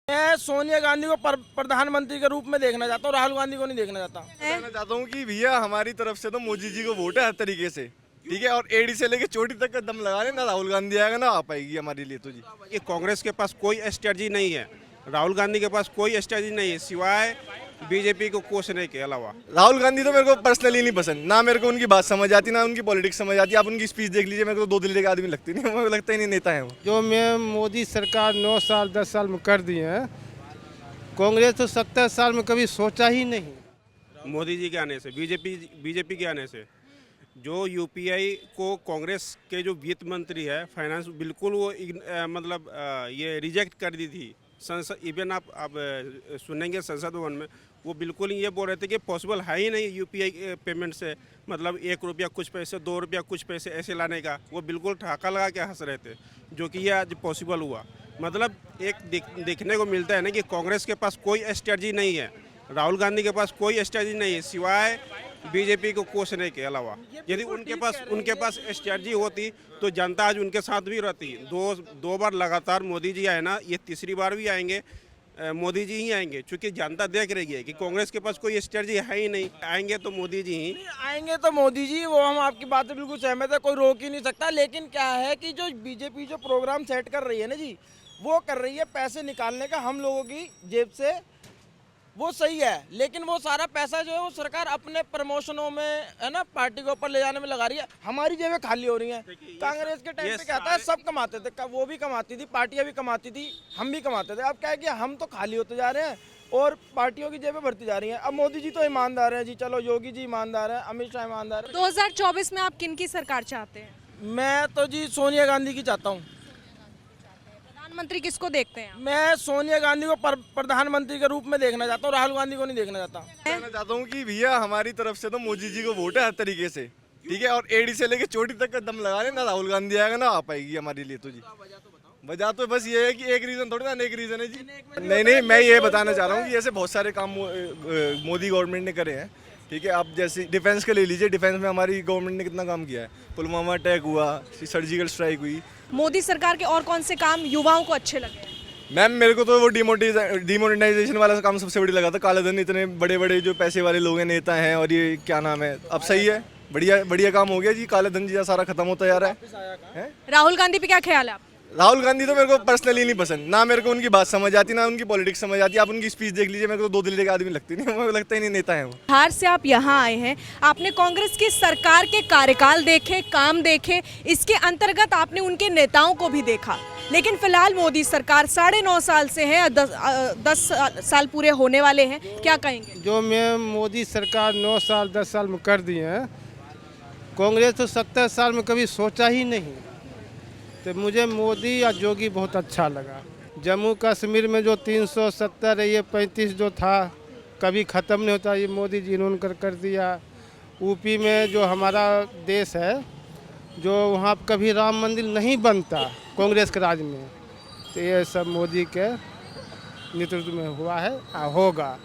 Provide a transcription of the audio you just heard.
मैं सोनिया गांधी को प्रधानमंत्री के रूप में देखना चाहता हूँ, राहुल गांधी को नहीं देखना चाहता। कहना चाहता हूँ कि भैया हमारी तरफ से तो मोदी जी को वोट है हर तरीके से, ठीक है। और एडी से लेके चोटी तक का दम लगा ले, ना राहुल गांधी आएगा ना आ पाएगी हमारे लिए तो जी। ये कांग्रेस के पास कोई स्ट्रेटजी नहीं है, राहुल गांधी के पास कोई स्ट्रेटजी नहीं है सिवाय बीजेपी को कोसने के अलावा। राहुल गांधी तो मेरे को पर्सनली नहीं पसंद, ना मेरे को उनकी बात समझ आती, ना उनकी पॉलिटिक्स समझ आती। आप उनकी स्पीच देख लीजिए, मेरे को तो दो दिल के आदमी लगती नहीं, मुझे लगता ही नहीं नेता है वो। जो मैं मोदी सरकार 9 साल 10 साल में कर दिए हैं, कांग्रेस तो 70 साल में कभी सोचा ही नहीं। मोदी जी के आने से, बीजेपी के आने से जो यूपीआई को कांग्रेस के जो वित्त मंत्री है, फाइनेंस, बिल्कुल वो ये रिजेक्ट कर दी थी संसद। इवन आप सुनेंगे संसद भवन में वो बिल्कुल ये बोल रहे थे कि पॉसिबल है ही नहीं यूपीआई पेमेंट से, मतलब 1 रुपया कुछ पैसे, 2 रुपया कुछ पैसे ऐसे लाने का। वो बिल्कुल ठहाका लगा के हंस रहे थे, जो कि ये आज पॉसिबल हुआ। मतलब एक देखने को मिलता है ना कि कांग्रेस के पास कोई स्ट्रेटजी नहीं है, राहुल गांधी के पास कोई स्ट्रेटजी नहीं है सिवाय बीजेपी को कोसने के अलावा। यदि उनके पास स्ट्रेटजी होती तो जनता आज उनके साथ भी रहती। दो बार लगातार मोदी जी आए ना, ये तीसरी बार भी आएंगे, मोदी जी ही आएंगे, क्योंकि जनता देख रही है कि कांग्रेस के पास कोई स्ट्रेटजी है ही नहीं। आएंगे तो मोदी जी ही आएंगे तो मोदी जी, वो हम आपकी बात से बिल्कुल सहमत है, कोई रोक ही नहीं सकता। लेकिन क्या है कि जो बीजेपी जो प्रोग्राम सेट कर रही है ना जी, वो कर रही है पैसे निकालने का हम लोगों की जेब से, वो सही है। लेकिन वो सारा पैसा जो है वो सरकार अपने प्रमोशनों में, है ना, पार्टी के ऊपर ले जाने में लगा रही है। हमारी जेबें खाली हो रही हैं। कांग्रेस के टाइम पे क्या था, सब कमाते थे, वो भी कमाती थी, पार्टियां भी कमाती थी, हम भी कमाते थे। अब क्या है कि हम तो खाली होते जा रहे हैं और पार्टियों की जेबें भरती जा रही हैं। अब मोदी जी तो ईमानदार हैं जी, चलो योगी जी ईमानदार हैं, अमित शाह ईमानदार है। 2024 में आप किन की सरकार चाहते हैं? मैं तो जी सोनिया गांधी की चाहता हूँ। प्रधानमंत्री किसको देखते हैं आप? मैं सोनिया गांधी को प्रधानमंत्री के रूप में देखना चाहता हूँ, राहुल गांधी को नहीं देखना चाहता। कहना चाहता हूँ कि भैया हमारी तरफ से तो मोदी जी को वोट है हर तरीके से, ठीक है। और एडी से लेके चोटी तक का दम लगा ले, ना राहुल गांधी आएगा ना आ पाएगी हमारे लिए तो जी। वजह तो बस ये है कि एक रीजन थोड़ी ना, अनेक रीजन है जी। नहीं, मैं ये बताना चाह रहा हूँ कि ऐसे बहुत सारे काम मोदी गवर्नमेंट ने करे हैं, ठीक है। आप जैसे डिफेंस का ले लीजिए, डिफेंस में हमारी गवर्नमेंट ने कितना काम किया है। पुलवामा अटैक हुआ, सर्जिकल स्ट्राइक हुई। मोदी सरकार के और कौन से काम युवाओं को अच्छे लगे? मैम मेरे को तो वो डिमोनेटाइजेशन वाला काम सबसे बड़ी लगा था। कालाधन, इतने बड़े बड़े जो पैसे वाले लोग हैं, नेता हैं, और ये क्या नाम है, अब सही है, बढ़िया काम हो गया जी। कालाधन जी सारा खत्म होता जा रहा है। राहुल गांधी पे क्या ख्याल है आप? राहुल गांधी तो मेरे को पर्सनली नहीं पसंद, ना मेरे को उनकी बात समझ आती, ना उनकी पॉलिटिक्स समझ आती। आप उनकी स्पीच देख लीजिए, मेरे को तो दो दिल के आदमी लगती नहीं, मुझे लगता ही नहीं नेता है वो। बिहार से आप यहाँ आए हैं, आपने कांग्रेस की सरकार के कार्यकाल देखे, काम देखे, इसके अंतर्गत आपने उनके नेताओं को भी देखा। लेकिन फिलहाल मोदी सरकार 9.5 साल से है, 10 साल पूरे होने वाले हैं, क्या कहेंगे? जो मैं मोदी सरकार 9 साल 10 साल में कर दिए हैं, कांग्रेस तो 70 साल में कभी सोचा ही नहीं। तो मुझे मोदी या योगी बहुत अच्छा लगा। जम्मू कश्मीर में जो 370 ये 35 जो था कभी ख़त्म नहीं होता, ये मोदी जी ने कर दिया। यूपी में जो हमारा देश है, जो वहाँ कभी राम मंदिर नहीं बनता कांग्रेस के राज में, तो ये सब मोदी के नेतृत्व में हुआ है, होगा।